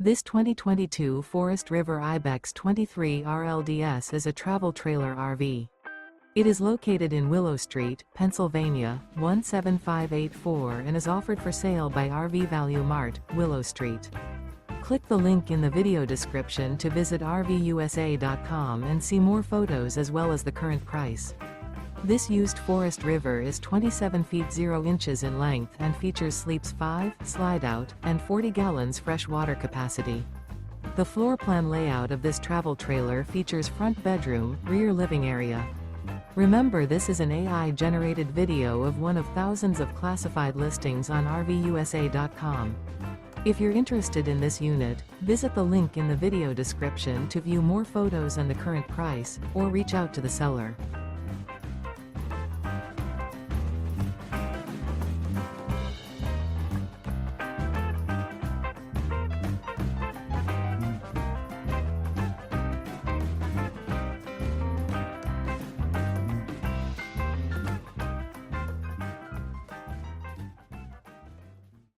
This 2022 Forest River IBEX 23 RLDS is a travel trailer RV. It is located in Willow Street, Pennsylvania, 17584 and is offered for sale by RV Value Mart, Willow Street. Click the link in the video description to visit RVUSA.com and see more photos as well as the current price. This used Forest River is 27 feet 0 inches in length and features sleeps 5, slide-out, and 40 gallons fresh water capacity. The floor plan layout of this travel trailer features front bedroom, rear living area. Remember, this is an AI-generated video of one of thousands of classified listings on RVUSA.com. If you're interested in this unit, visit the link in the video description to view more photos and the current price, or reach out to the seller.